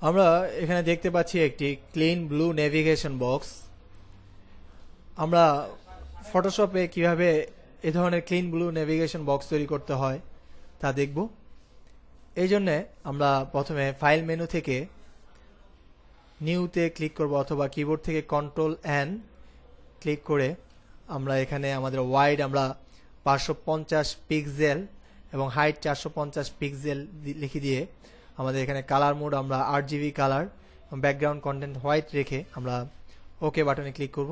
আমরা এখানে দেখতে পাচ্ছি একটি ক্লিন ব্লু নেভিগেশন বক্স। আমরা ফটোশপে কিভাবে এ ধরনের ক্লিন ব্লু নেভিগেশন বক্স তৈরি করতে হয় তা দেখব। এই জন্যে আমরা প্রথমে ফাইল মেনু থেকে নিউতে ক্লিক করব অথবা কিবোর্ড থেকে কন্ট্রোল এন ক্লিক করে আমরা এখানে আমাদের ওয়াইড আমরা 550 পিক্সেল এবং হাইট 450 পিক্সেল লিখে দিয়ে আমাদের এখানে কালার মোড আমরা RGB কালার এবং ব্যাকগ্রাউন্ড কন্টেন্ট হোয়াইট রেখে আমরা ওকে বাটনে ক্লিক করব।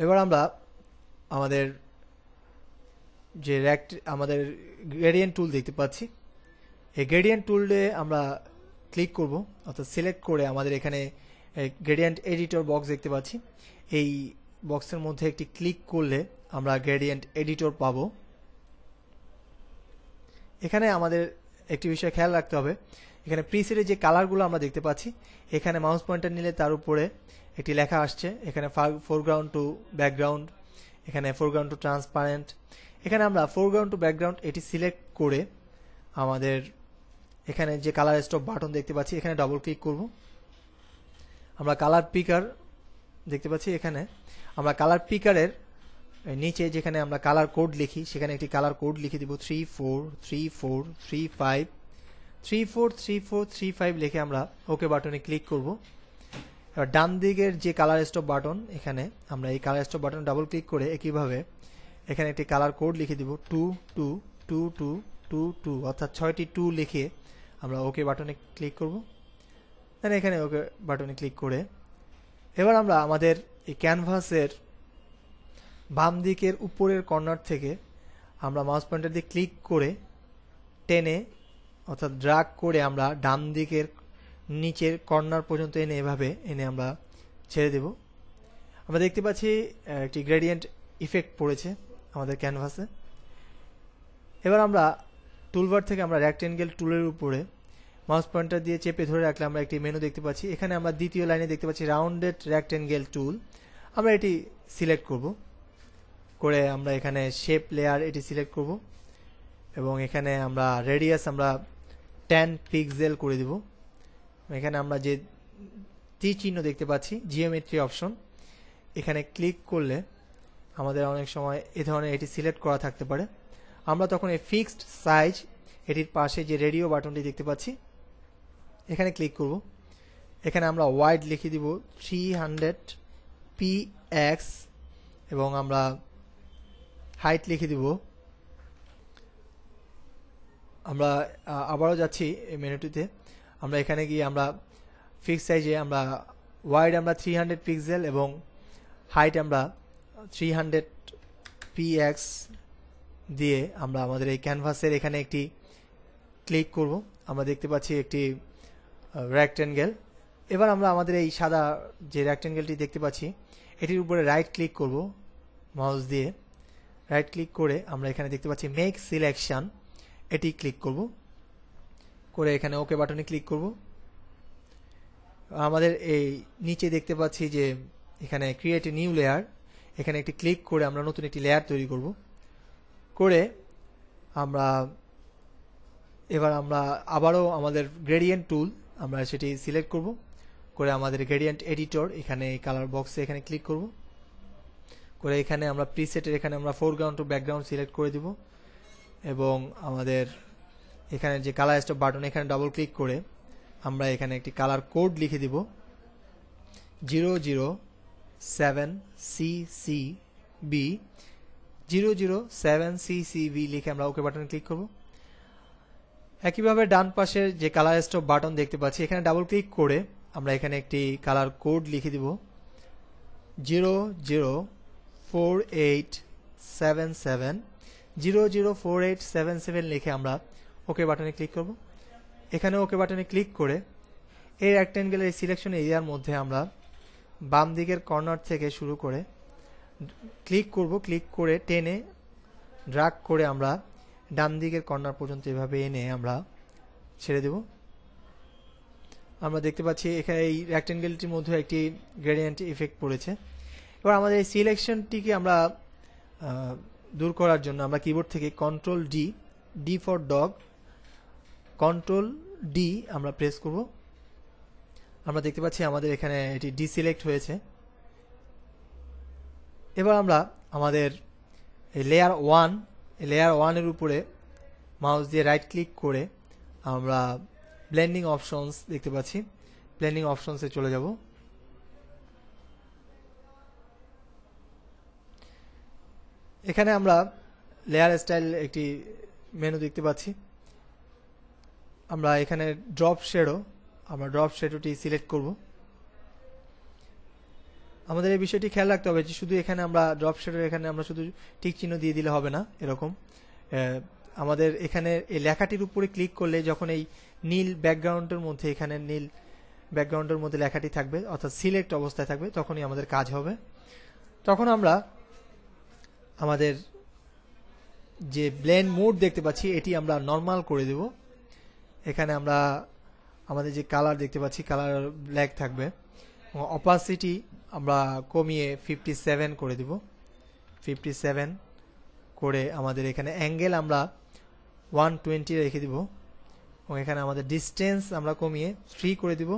এবার আমরা আমাদের যে আমাদের গ্রেডিয়েন্ট টুল দেখতে পাচ্ছি, এই গ্রেডিয়েন্ট টুলে আমরা ক্লিক করব অর্থাৎ সিলেক্ট করে আমাদের এখানে গ্রেডিয়েন্ট এডিটর বক্স দেখতে পাচ্ছি। এই বক্সের মধ্যে একটি ক্লিক করলে আমরা গ্রেডিয়েন্ট এডিটর পাবো। এখানে আমাদের একটি বিষয় খেয়াল রাখতে হবে, এখানে প্রিসেটে যে কালারগুলো আমরা দেখতে পাচ্ছি এখানে মাউস পয়েন্টার নিলে তার উপরে একটি লেখা আসছে, এখানে ফোরগ্রাউন্ড টু ব্যাকগ্রাউন্ড, এখানে ফোরগ্রাউন্ড টু ট্রান্সপারেন্ট। এখানে আমরা ফোরগ্রাউন্ড টু ব্যাকগ্রাউন্ড এটি সিলেক্ট করে আমাদের এখানে যে কালার স্টপ বাটন দেখতে পাচ্ছি এখানে ডবল ক্লিক করব। আমরা কালার পিকার দেখতে পাচ্ছি, এখানে আমরা কালার পিকারের নিচে যেখানে আমরা কালার কোড লিখি সেখানে একটি কালার কোড লিখে দিব 343435 লিখে আমরা ওকে বাটনে ক্লিক করব। এবার ডান দিকের যে কালার স্টপ বাটন এখানে আমরা এই colour stop button double click করে একইভাবে এখানে একটি কালার কোড লিখে দিব 222222 অর্থাৎ 6টি 2 লিখে আমরা ওকে বাটনে ক্লিক করব। এখানে ওকে বাটনে ক্লিক করে এবার আমরা আমাদের এই ক্যানভাসের বাম দিকের উপরের কর্নার থেকে আমরা মাউস পয়েন্টার দিয়ে ক্লিক করে টেনে অর্থাৎ ড্র্যাগ করে আমরা ডান দিকের নিচের কর্নার পর্যন্ত এনে এভাবে এনে আমরা ছেড়ে দেব। আমরা দেখতে পাচ্ছি একটি গ্রেডিয়েন্ট ইফেক্ট পড়েছে আমাদের ক্যানভাসে। এবার আমরা টুলবার থেকে আমরা রেক্টেঙ্গেল টুলের উপরে মাউস পয়েন্টার দিয়ে চেপে ধরে রাখলে আমরা একটি মেনু দেখতে পাচ্ছি। এখানে আমরা দ্বিতীয় লাইনে দেখতে পাচ্ছি রাউন্ডেড রেক্টেঙ্গেল টুল, আমরা এটি সিলেক্ট করব করে আমরা এখানে শেপ লেয়ার এটি সিলেক্ট করব এবং এখানে আমরা রেডিয়াস আমরা 10 পিক্সেল করে দেব। এখানে আমরা যে তীর চিহ্ন দেখতে পাচ্ছি জিওমেট্রি অপশন, এখানে ক্লিক করলে আমাদের অনেক সময় এ ধরনের এটি সিলেক্ট করা থাকতে পারে। আমরা তখন এই ফিক্সড সাইজ এটির পাশে যে রেডিও বাটনটি দেখতে পাচ্ছি এখানে ক্লিক করব। এখানে আমরা ওয়াইড লিখে দিব 300 px এবং আমরা হাইট লিখে দিব, আমরা আবারও যাচ্ছি এই মেনুটিতে, আমরা এখানে গিয়ে আমরা ফিক্স সাইজে আমরা ওয়াইড আমরা 300 পিক্সেল এবং হাইট আমরা 300 px দিয়ে আমরা আমাদের এই ক্যানভাসের এখানে একটি ক্লিক করব। আমরা দেখতে পাচ্ছি একটি রেক্টেঙ্গেল। এবার আমরা আমাদের এই সাদা যে রেক্টেঙ্গেলটি দেখতে পাচ্ছি এটির উপরে রাইট ক্লিক করব মাউস দিয়ে, রাইট ক্লিক করে আমরা এখানে দেখতে পাচ্ছি মেক সিলেকশন, এটি ক্লিক করব করে এখানে ওকে বাটনে ক্লিক করব। আমাদের এই নিচে দেখতে পাচ্ছি যে এখানে ক্রিয়েট এ নিউ লেয়ার, এখানে একটি ক্লিক করে আমরা নতুন একটি লেয়ার তৈরি করব করে আমরা এবার আমরা আবারও আমাদের গ্রেডিয়েন্ট টুল আমরা সেটি সিলেক্ট করব করে আমাদের গ্রেডিয়েন্ট এডিটর এখানে কালার বক্সে এখানে ক্লিক করব করে এখানে আমরা প্রিসেটের এখানে আমরা ফোরগ্রাউন্ড টু ব্যাকগ্রাউন্ড সিলেক্ট করে দিব এবং আমাদের এখানে যে কালার স্টপ বাটন এখানে ডাবল ক্লিক করে আমরা এখানে একটি কালার কোড লিখে দিব 007CCB 007CCB লিখে আমরা ওকে বাটনে ক্লিক করব। একইভাবে ডান পাশের যে কালার স্টপ বাটন দেখতে পাচ্ছি এখানে ডাবল ক্লিক করে আমরা এখানে একটি কালার কোড লিখে দিব 004877 লিখে আমরা ওকে বাটনে ক্লিক করব। এখানে ওকে বাটনে ক্লিক করে এই রেক্টেঙ্গেলের সিলেকশন এরিয়ার মধ্যে আমরা বাম দিকের কর্নার থেকে শুরু করে ক্লিক করব, ক্লিক করে টেনে ড্র্যাগ করে আমরা ডান দিকের কর্নার পর্যন্ত এভাবে এনে আমরা ছেড়ে দেব। আমরা দেখতে পাচ্ছি এখানে এই রেক্টেঙ্গেলটির মধ্যে একটি গ্রেডিয়েন্ট ইফেক্ট পড়েছে। এবার আমাদের এই সিলেকশনটিকে আমরা দূর করার জন্য আমরা কিবোর্ড থেকে control D, D for dog, control D আমরা প্রেস করব। আমরা দেখতে পাচ্ছি আমাদের এখানে এটি ডিসিলেক্ট হয়েছে। এবার আমরা আমাদের এই লেয়ার 1 এর উপরে মাউস দিয়ে রাইট ক্লিক করে আমরা ব্লেন্ডিং অপশনস দেখতে পাচ্ছি, ব্লেন্ডিং অপশনসে চলে যাব। এখানে আমরা লেয়ার স্টাইল একটি মেনু দেখতে পাচ্ছি। আমরা এখানে ড্রপ শ্যাডোটি সিলেক্ট করব। আমাদের এই বিষয়টি খেয়াল রাখতে হবে যে শুধু এখানে আমরা ড্রপ শ্যাডো এখানে আমরা শুধু টিক চিহ্ন দিয়ে দিলে হবে না, এরকম আমাদের এখানে এই লেখাটির উপরে ক্লিক করলে যখন এই নীল ব্যাকগ্রাউন্ডের মধ্যে এখানে নীল ব্যাকগ্রাউন্ডের মধ্যে লেখাটি থাকবে অর্থাৎ সিলেক্ট অবস্থায় থাকবে, তখনই আমাদের কাজ হবে। তখন আমরা আমাদের যে ব্লেন্ড মোড দেখতে পাচ্ছি এটি আমরা নরমাল করে দেব। এখানে আমরা আমাদের যে কালার দেখতে পাচ্ছি কালার ব্ল্যাক থাকবে। অপাসিটি আমরা কমিয়ে 57 করে দেব। 57 করে আমাদের এখানে অ্যাঙ্গেল আমরা 120 রেখে দিব এবং এখানে আমাদের ডিস্টেন্স আমরা কমিয়ে 3 করে দিব।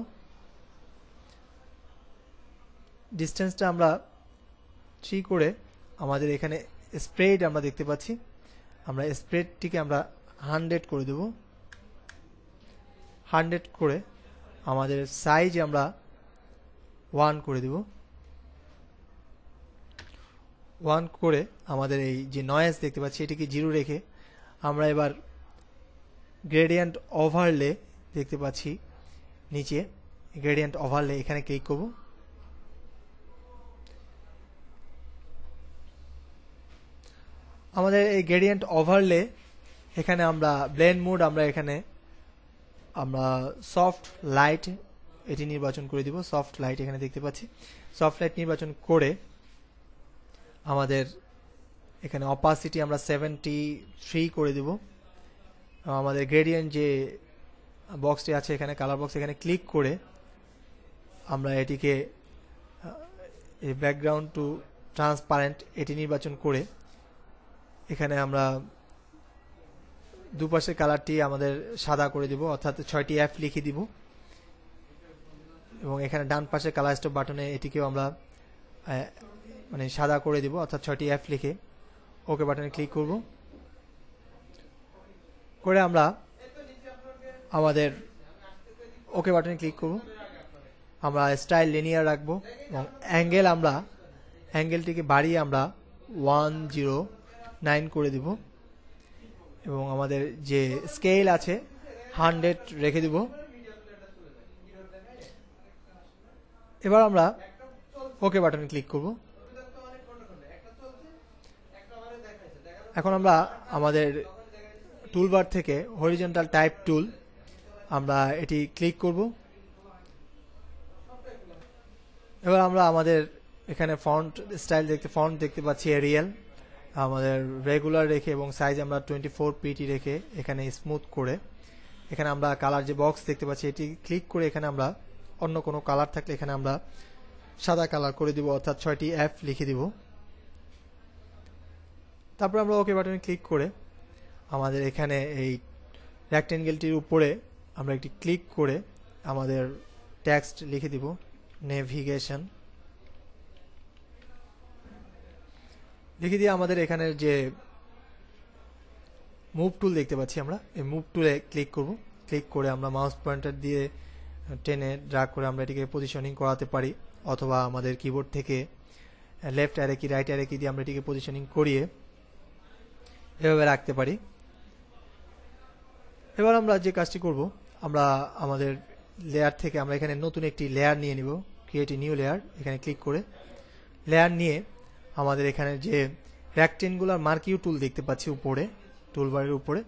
ডিস্টেন্সটা আমরা 3 করে আমাদের এখানে স্প্রেড আমরা দেখতে পাচ্ছি, আমরা স্প্রেডটিকে আমরা 100 করে দেব। 100 করে আমাদের সাইজ আমরা 1 করে দেব। 1 করে আমাদের এই যে নয়েজ দেখতে পাচ্ছি এটিকে 0 রেখে আমরা এবার গ্রেডিয়েন্ট ওভারলে দেখতে পাচ্ছি নিচে, গ্রেডিয়েন্ট ওভারলে এখানে ক্লিক করব। আমাদের এই গ্রেডিয়েন্ট ওভারলে এখানে আমরা ব্লেন্ড মোড আমরা এখানে আমরা সফট লাইট এটি নির্বাচন করে দিব। সফট লাইট এখানে দেখতে পাচ্ছি, সফট লাইট নির্বাচন করে আমাদের এখানে অপাসিটি আমরা 73 করে দেব। আমাদের গ্রেডিয়েন্ট যে বক্সটি আছে এখানে কালার বক্স এখানে ক্লিক করে আমরা এটিকে এই ব্যাকগ্রাউন্ড টু ট্রান্সপারেন্ট এটি নির্বাচন করে এখানে আমরা দুপাশের কালারটি আমাদের সাদা করে দিব অর্থাৎ 6টি F লিখে দিব এবং এখানে ডান পাশে কালার স্টপ বাটনে এটিকেও আমরা মানে সাদা করে দিব অর্থাৎ 6টি F লিখে ওকে বাটনে ক্লিক করব। করে আমরা আমাদের ওকে বাটনে ক্লিক করব। আমরা স্টাইল লিনিয়ার রাখবো এবং অ্যাঙ্গেল আমরা অ্যাঙ্গেলটিকে বাড়িয়ে আমরা 109 করে দিব এবং আমাদের যে স্কেল আছে 100 রেখে দিব। এবার আমরা ওকে বাটনে ক্লিক করব। এখন আমরা আমাদের টুলবার থেকে হরিজন্টাল টাইপ টুল আমরা এটি ক্লিক করব। এবার আমরা আমাদের এখানে ফন্ট স্টাইল দেখতে পাচ্ছি এরিয়াল, আমাদের রেগুলার রেখে এবং সাইজ আমরা 24 pt রেখে এখানে স্মুথ করে এখানে আমরা কালার যে বক্স দেখতে পাচ্ছি এটি ক্লিক করে এখানে আমরা অন্য কোনো কালার থাকলে এখানে আমরা সাদা কালার করে দিব অর্থাৎ 6টি F লিখে দিব। তারপর আমরা ওকে বাটনে ক্লিক করে আমাদের এখানে এই রেক্টেঙ্গেলটির উপরে আমরা একটি ক্লিক করে আমাদের টেক্সট লিখে দিব নেভিগেশন লিখে দিয়ে আমাদের এখানে যে মুভ টুল দেখতে পাচ্ছি আমরা এই মুভ টুলে ক্লিক করব। ক্লিক করে আমরা মাউস পয়েন্টার দিয়ে টেনে ড্র্যাগ করে আমরা এটিকে পজিশনিং করাতে পারি অথবা আমাদের কিবোর্ড থেকে লেফট অ্যারো কি রাইট অ্যারো কি দিয়ে আমরা এটিকে পজিশনিং করিয়ে এভাবে রাখতে পারি। এবার আমরা যে কাজটি করব আমরা আমাদের লেয়ার থেকে আমরা এখানে নতুন একটি লেয়ার নিয়ে নিব, ক্রিয়েট এ নিউ লেয়ার এখানে ক্লিক করে লেয়ার নিয়ে আমাদের এখানে যে রেক্টেঙ্গুলার মার্কিউ টুল দেখতে পাচ্ছি উপরে টুলবারের উপরে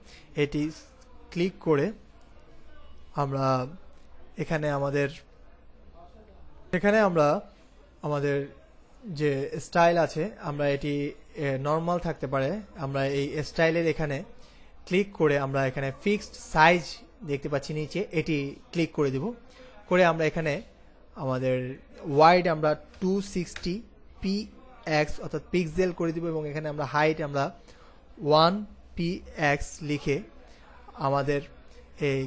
এটি ক্লিক করে আমরা এখানে আমাদের যে স্টাইল আছে আমরা এটি নরমাল থাকতে পারে, আমরা এই স্টাইলের এখানে ক্লিক করে আমরা এখানে ফিক্সড সাইজ দেখতে পাচ্ছি নিচে এটি ক্লিক করে দেব। করে আমরা এখানে আমাদের ওয়াইড আমরা 260 px অর্থাৎ পিক্সেল করে দিব এবং এখানে আমরা হাইট আমরা 1 px লিখে আমাদের এই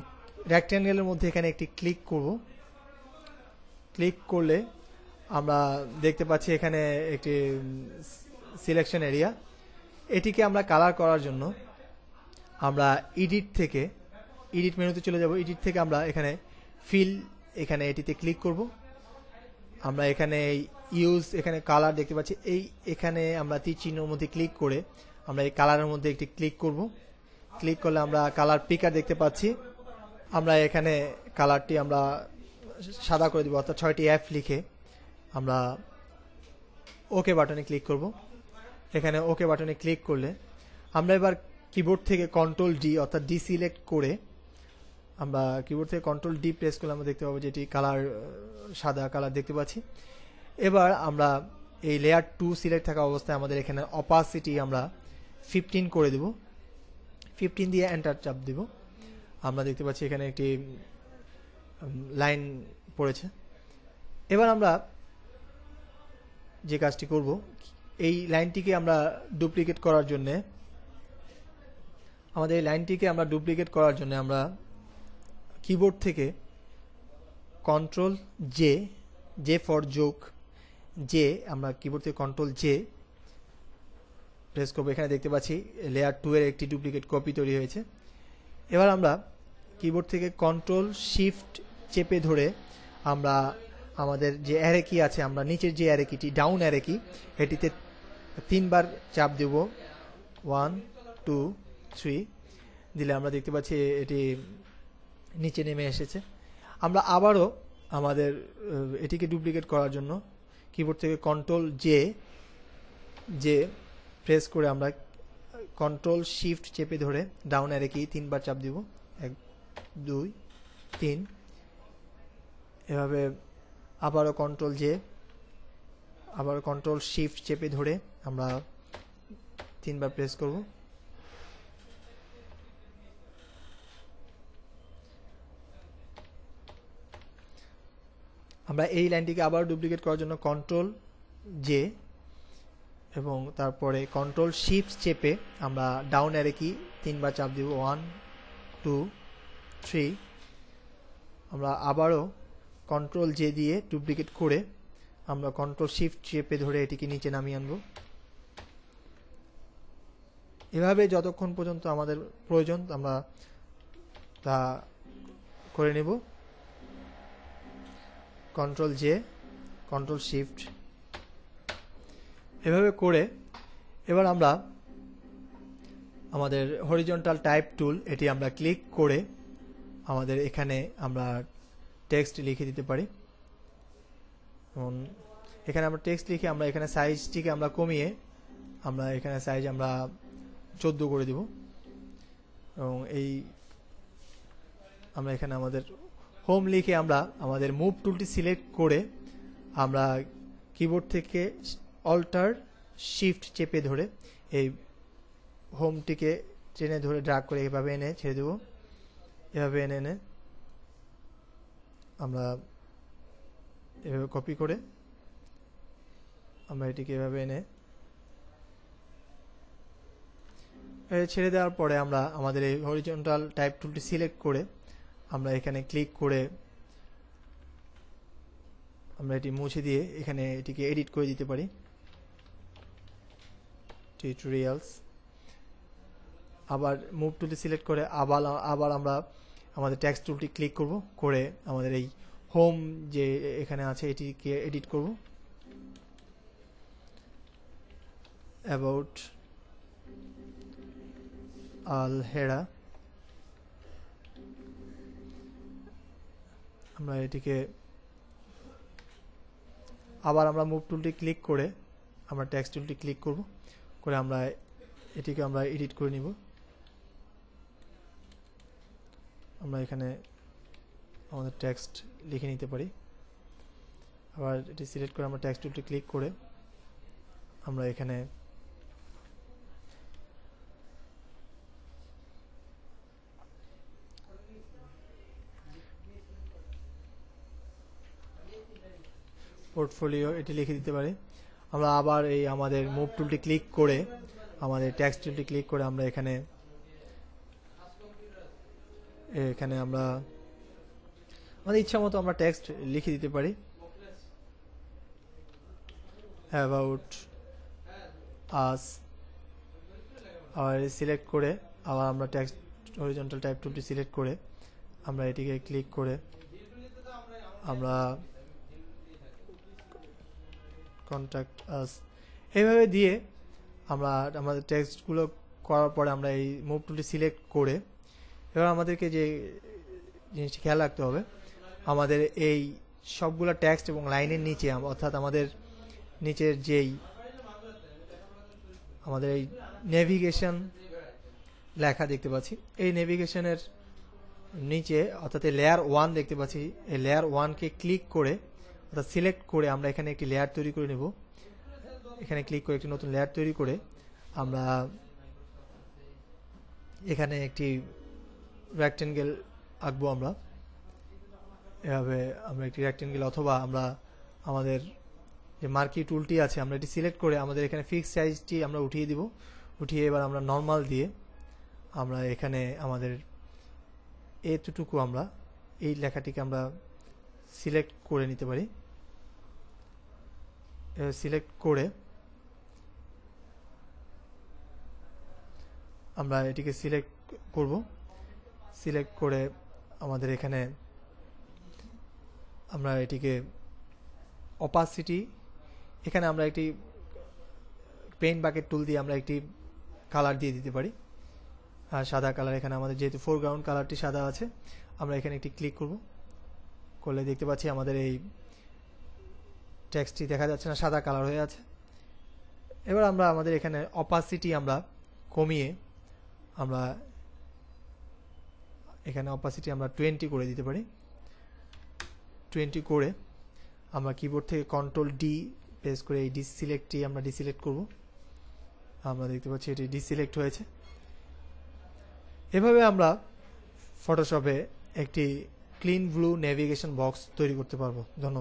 রেক্ট্যাঙ্গেলের মধ্যে এখানে একটি ক্লিক করব। ক্লিক করলে আমরা দেখতে পাচ্ছি এখানে একটি সিলেকশন এরিয়া। এটিকে আমরা কালার করার জন্য আমরা এডিট মেনুতে চলে যাব। এডিট থেকে আমরা এখানে ফিল, এখানে এটিতে ক্লিক করব। আমরা এখানে ইউজ, এখানে কালার দেখতে পাচ্ছি, এখানে আমরা তীর চিহ্নের মধ্যে ক্লিক করে আমরা এই কালারের মধ্যে একটি ক্লিক করব। ক্লিক করলে আমরা কালার পিকার দেখতে পাচ্ছি। আমরা এখানে কালারটি আমরা সাদা করে দিব, অর্থাৎ 6টি F লিখে আমরা ওকে বাটনে ক্লিক করব। এখানে ওকে বাটনে ক্লিক করলে আমরা এবার কিবোর্ড থেকে কন্ট্রোল ডি অর্থাৎ ডিসিলেক্ট করে আমরা কিবোর্ড থেকে কন্ট্রোল ডি প্রেস করলে আমরা দেখতে পাবো যে এটি কালার, সাদা কালার দেখতে পাচ্ছি। এবার আমরা এই লেয়ার 2 সিলেক্ট থাকা অবস্থায় আমাদের এখানে অপাসিটি আমরা 15 করে দেব। 15 দিয়ে এন্টার চাপ দেব। আমরা দেখতে পাচ্ছি এখানে একটি লাইন পড়েছে। এবার আমরা যে কাজটি করব, এই লাইনটিকে আমরা ডুপ্লিকেট করার জন্য আমরা কিবোর্ড থেকে কন্ট্রোল জে ফর যোগ, আমরা কিবোর্ড থেকে কন্ট্রোল জে প্রেস করবো। এখানে দেখতে পাচ্ছি লেয়ার 2 এর একটি ডুপ্লিকেট কপি তৈরি হয়েছে। এবার আমরা কিবোর্ড থেকে কন্ট্রোল শিফট চেপে ধরে আমরা আমাদের যে অ্যারে কি আছে, আমরা নিচের যে অ্যারে কিটি, ডাউন অ্যারে কি, এটিতে 3 বার চাপ দেব। 1 2 3 দিলে আমরা দেখতে পাচ্ছি এটি নিচে নেমে এসেছে। আমরা আবারও আমাদের এটিকে ডুপ্লিকেট করার জন্য কিবোর্ড থেকে কন্ট্রোল জে প্রেস করে আমরা কন্ট্রোল শিফট চেপে ধরে ডাউন অ্যারে কি 3 বার চাপ দিব। 1 2 3 এভাবে আবারও কন্ট্রোল জে, আবার কন্ট্রোল শিফট চেপে ধরে আমরা 3 বার প্রেস করব। আমরা এই লাইনটিকে আবার ডুপ্লিকেট করার জন্য কন্ট্রোল জে এবং তারপরে কন্ট্রোল শিফট চেপে আমরা ডাউন অ্যারে কি 3 বার চাপ দিব। 1 2 3 আমরা আবারও কন্ট্রোল জে দিয়ে ডুপ্লিকেট করে আমরা কন্ট্রোল শিফট চেপে ধরে এটিকে নিচে নামিয়ে আনব। এভাবে যতক্ষণ পর্যন্ত আমাদের প্রয়োজন আমরা তা করে নেব। কন্ট্রোল জে, কন্ট্রোল শিফট এভাবে করে এবার আমরা আমাদের হরিজন্টাল টাইপ টুল, এটি আমরা ক্লিক করে আমাদের এখানে আমরা টেক্সট লিখে দিতে পারি। এবং এখানে আমরা টেক্সট লিখে আমরা এখানে সাইজটিকে আমরা কমিয়ে আমরা এখানে সাইজ আমরা 14 করে দিব। এবং আমরা এখানে আমাদের হোম লিখে আমরা আমাদের মুভ টুলটি সিলেক্ট করে আমরা কিবোর্ড থেকে অল্টার শিফট চেপে ধরে এই হোমটিকে টেনে ধরে ড্র্যাগ করে এভাবে এনে ছেড়ে দেব। এভাবে এনে আমরা এভাবে কপি করে আমরা এটিকে এভাবে এনে ছেড়ে দেওয়ার পরে আমরা আমাদের এই হরিজন্টাল টাইপ টুলটি সিলেক্ট করে আমরা এখানে ক্লিক করে আমরা এটি মুছে দিয়ে এখানে এটিকে এডিট করে দিতে পারি। টিউটোরিয়ালস, আবার মুভ টুলটি সিলেক্ট করে আবার আমরা আমাদের টেক্সট টুলটি ক্লিক করব, করে আমাদের এই হোম যে এখানে আছে এটিকে এডিট করব। অ্যাবাউট আলহেরা, আমরা এটিকে আবার আমরা মুভ টুলটি ক্লিক করে আমরা টেক্সট টুলটি ক্লিক করব, করে আমরা এটিকে আমরা এডিট করে নিব। আমরা এখানে আমাদের টেক্সট লিখে নিতে পারি। আবার এটি সিলেক্ট করে আমরা টেক্সট টুলটি ক্লিক করে আমরা এখানে পোর্টফোলিও এটি লিখে দিতে পারি। আমরা আবার এই আমাদের মুভ টুলটি ক্লিক করে আমাদের টেক্সট টুলটি ক্লিক করে আমরা এখানে এখানে আমরা আমাদের ইচ্ছা মতো আমরা টেক্সট লিখে দিতে পারি। অ্যাবাউট আস, আবার সিলেক্ট করে আবার আমরা টেক্সট হরিজন্টাল টাইপ টুলটি সিলেক্ট করে আমরা এটিকে ক্লিক করে আমরা কন্ট্যাক্ট আস এইভাবে দিয়ে আমরা আমাদের টেক্সটগুলো করার পরে আমরা এই মুভ টুলটি সিলেক্ট করে এবার আমাদেরকে যে জিনিসটি খেয়াল রাখতে হবে, আমাদের এই সবগুলো টেক্সট এবং লাইনের নিচে অর্থাৎ আমাদের নিচের যেই আমাদের এই নেভিগেশন লেখা দেখতে পাচ্ছি, এই নেভিগেশনের নিচে অর্থাৎ লেয়ার 1 দেখতে পাচ্ছি, এই লেয়ার 1কে ক্লিক করে অর্থাৎ সিলেক্ট করে আমরা এখানে একটি লেয়ার তৈরি করে নেব। এখানে ক্লিক করে একটি নতুন লেয়ার তৈরি করে আমরা এখানে একটি রেক্টেঙ্গেল আঁকবো। আমরা এভাবে আমরা একটি রেক্টেঙ্গেল অথবা আমরা আমাদের যে মার্কি টুলটি আছে আমরা এটি সিলেক্ট করে আমাদের এখানে ফিক্স সাইজটি আমরা উঠিয়ে দিব। উঠিয়ে এবার আমরা নর্মাল দিয়ে আমরা এখানে আমাদের এতটুকু আমরা এই লেখাটিকে আমরা সিলেক্ট করে নিতে পারি। সিলেক্ট করে আমরা এটিকে সিলেক্ট করব। সিলেক্ট করে আমাদের এখানে আমরা এটিকে অপাসিটি, এখানে আমরা একটি পেইন্ট বাকেট টুল দিয়ে আমরা একটি কালার দিয়ে দিতে পারি, আর সাদা কালার। এখানে আমাদের যেহেতু ফোরগ্রাউন্ড কালারটি সাদা আছে, আমরা এখানে একটি ক্লিক করব। করলে দেখতে পাচ্ছি আমাদের এই টেক্সটটি দেখা যাচ্ছে না, সাদা কালার হয়ে আছে। এবার আমরা আমাদের এখানে অপাসিটি আমরা কমিয়ে আমরা এখানে অপাসিটি আমরা 20 করে দিতে পারি। 20 করে আমরা কিবোর্ড থেকে কন্ট্রোল ডি প্রেস করে এই ডিসিলেক্টটি আমরা ডিসিলেক্ট করব। আমরা দেখতে পাচ্ছি এটি ডিসিলেক্ট হয়েছে। এভাবে আমরা ফটোশপে একটি ক্লিন ব্লু নেভিগেশন বক্স তৈরি করতে পারবো। ধন্যবাদ।